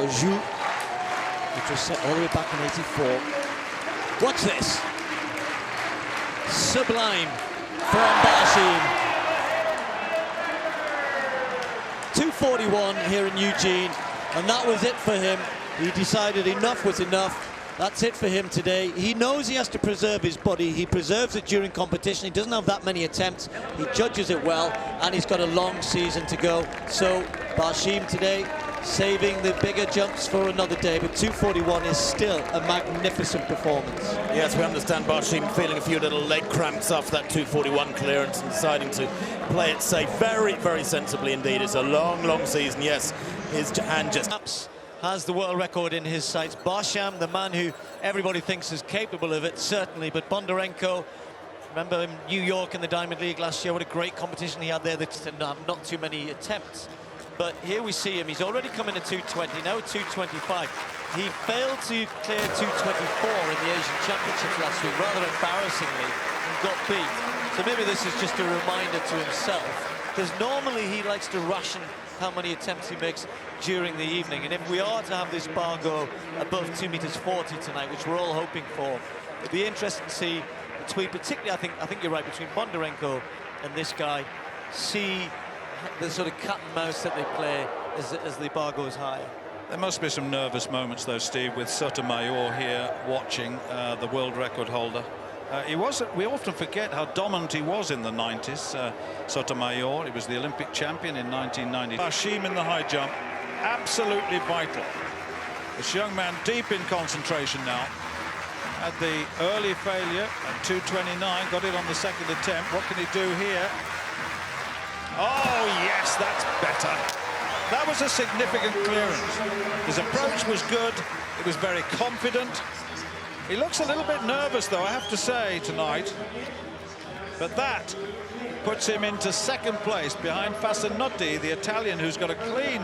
Joux, which was set all the way back in '84. Watch this. Sublime from Barshim. 2:41 here in Eugene, and that was it for him. He decided enough was enough. That's it for him today. He knows he has to preserve his body. He preserves it during competition. He doesn't have that many attempts. He judges it well, and he's got a long season to go. So Barshim today saving the bigger jumps for another day, but 2:41 is still a magnificent performance. Yes, we understand Barshim feeling a few little leg cramps after that 2:41 clearance and deciding to play it safe very, very sensibly indeed. It's a long, long season. Yes, his hand just has the world record in his sights. Barshim, the man who everybody thinks is capable of it, certainly, but Bondarenko, remember him, New York in the Diamond League last year, what a great competition he had there. They just didn't have not too many attempts. But here we see him, he's already come in at 2:20, now at 2:25. He failed to clear 2:24 in the Asian Championships last week, rather embarrassingly, and got beat. So maybe this is just a reminder to himself, because normally he likes to ration how many attempts he makes during the evening. And if we are to have this bar go above 2.40 meters tonight, which we're all hoping for, it'd be interesting to see between, particularly, I think you're right, between Bondarenko and this guy, see the sort of cat and mouse that they play as the bar goes higher. There must be some nervous moments, though, Steve, with Sotomayor here watching the world record holder. We often forget how dominant he was in the 90s, Sotomayor. He was the Olympic champion in 1990. Barshim in the high jump, absolutely vital. This young man deep in concentration now. Had the early failure at 2:29, got it on the second attempt. What can he do here? Oh, yes, that's better. That was a significant clearance. His approach was good. It was very confident. He looks a little bit nervous, though, I have to say, tonight. But that puts him into second place behind Fasanotti, the Italian, who's got a clean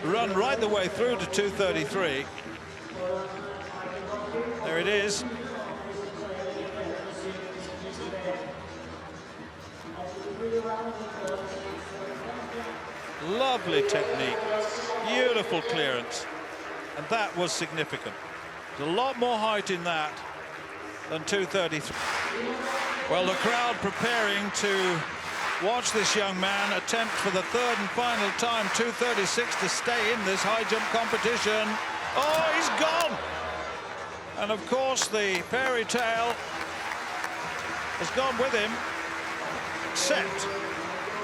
run right the way through to 2:33. There it is. Lovely technique, beautiful clearance, and that was significant. There's a lot more height in that than 2:33. Well, the crowd preparing to watch this young man attempt for the third and final time 2:36 to stay in this high jump competition. Oh, he's gone! And of course the fairy tale has gone with him, except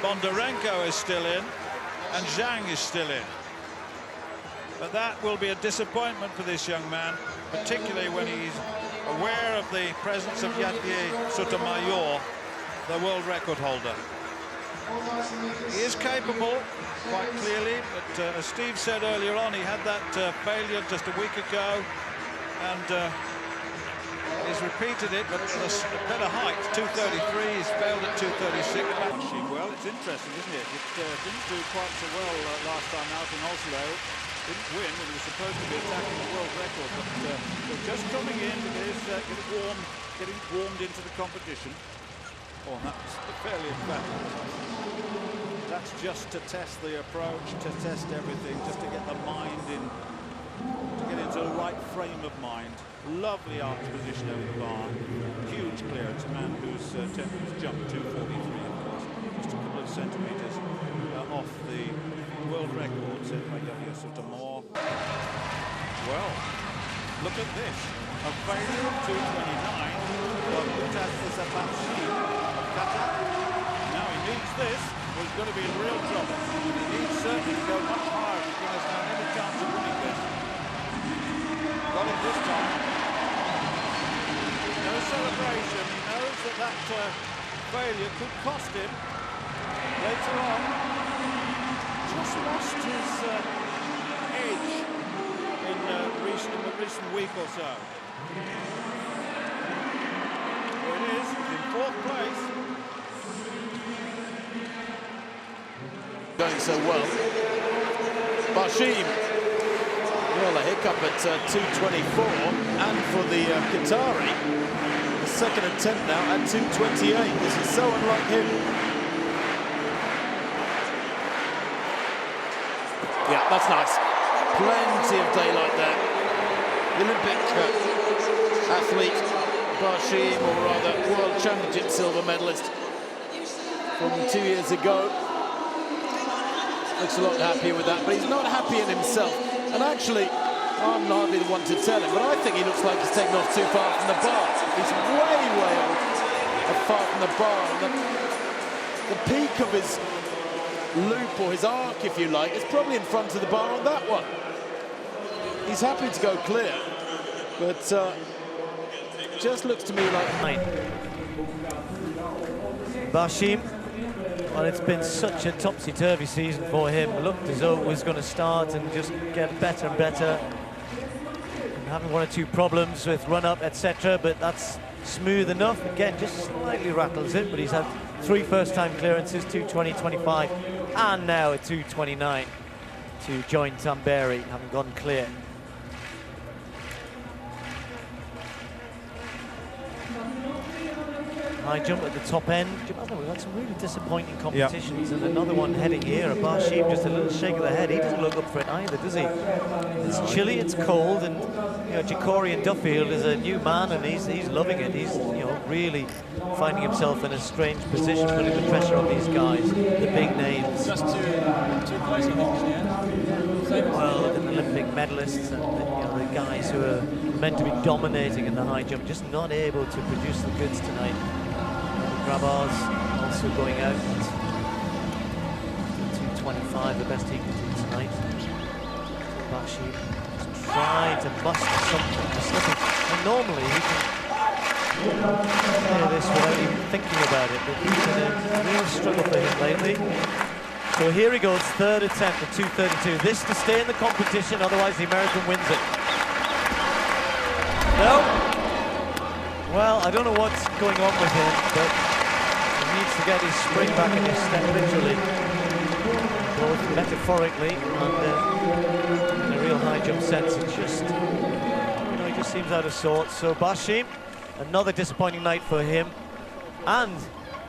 Bondarenko is still in and Zhang is still in. But that will be a disappointment for this young man, particularly when he's aware of the presence of Yatier Sotomayor, the world record holder. He is capable, quite clearly, but as Steve said earlier on, he had that failure just a week ago, and he's repeated it, but at a better height, 2:33. He's failed at 2:36. Well, it's interesting, isn't it? It didn't do quite so well last time out in Oslo. Didn't win, and he was supposed to be attacking the world record, but they're just coming in to getting warmed into the competition. Oh, that's fairly emphatic. That's just to test the approach, to test everything, just to get the mind in, to get into the right frame of mind. Lovely arch position over the bar. Huge clearance. A man whose tempo jumped 2:43, of course, just a couple of centimeters off the world record set by Yatier Sotomayor. Well, look at this. A failure of 2:29 of Mutaz of Qatar. Now he needs this, or he's going to be in real trouble. He needs certainly to go much higher if he has now any chance of winning this. Got it this time. No celebration. He knows that failure could cost him later on. Just lost his edge in the recent week or so. Here it is, in fourth place. going so well. Barshim, well, a hiccup at 2:24, and for the Qatari, the second attempt now at 2:28. This is so unlike him. Yeah, that's nice. Plenty of daylight there. The Olympic athlete, Barshim, or rather World Championship silver medalist from 2 years ago. Looks a lot happier with that, but he's not happy in himself. And actually, I'm hardly the one to tell him, but I think he looks like he's taken off too far from the bar. He's way far from the bar. And the peak of his loop, or his arc, if you like, is probably in front of the bar on that one. He's happy to go clear, but just looks to me like... Barshim, well, it's been such a topsy-turvy season for him. Looked as though it was going to start and just get better and better. And having one or two problems with run-up, etc., but that's smooth enough. Again, just slightly rattles it, but he's had 3 first-time clearances, 2:20, 25, and now a 2:29 to join Tamberi, having gone clear. High jump at the top end. We've had some really disappointing competitions, and another one heading here. Barshim, just a little shake of the head. He doesn't look up for it either, does he? It's chilly, it's cold, and you know, Jacorian Duffield is a new man, and he's loving it. He's really finding himself in a strange position, putting the pressure on these guys, the big names. Just two places, I think, well, the Olympic medalists and the guys who are meant to be dominating in the high jump, just not able to produce the goods tonight. Grabars also going out at 2:25, the best he can do tonight. Barshim trying to muster something, just looking. And normally he can clear this without even thinking about it, but it's been a real struggle for him lately. So here he goes, third attempt at 2:32. This to stay in the competition, otherwise the American wins it. No. Well, I don't know what's going on with him, but he needs to get his spring back in his step, literally, both metaphorically and in a real high jump sense. It's just, he just seems out of sorts. So Barshim, another disappointing night for him, and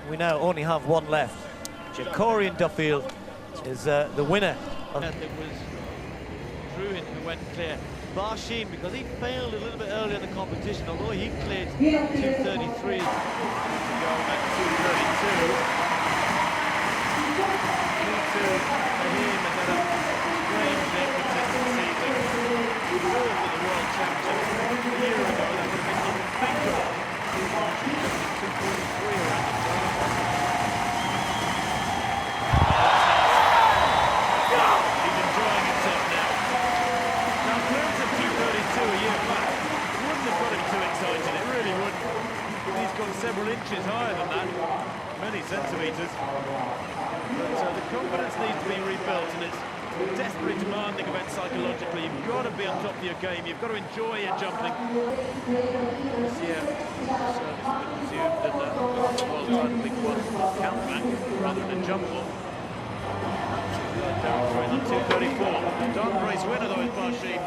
we now only have one left. Jacorian Duffield is the winner. It was Druin who went clear. Barshim, because he failed a little bit earlier in the competition, although he cleared 2:33. To go at 2:32. 2-2 for him, and then a strange inconsistency that fourth at the World Championships a year ago. That would have been unthinkable. 2:43 around the time. He's enjoying himself now. Now, clearance at 2:32 a year back wouldn't have got him too excited. It really wouldn't. He's gone several inches higher than that, many centimetres. But the confidence needs to be rebuilt, and it's desperately demanding of it psychologically. You've got to be on top of your game. You've got to enjoy your jumping. This year, service has been resumed, and the world title big one countback rather than a jump off. Demonstrating on 2:34. Dark race winner though is Barshim.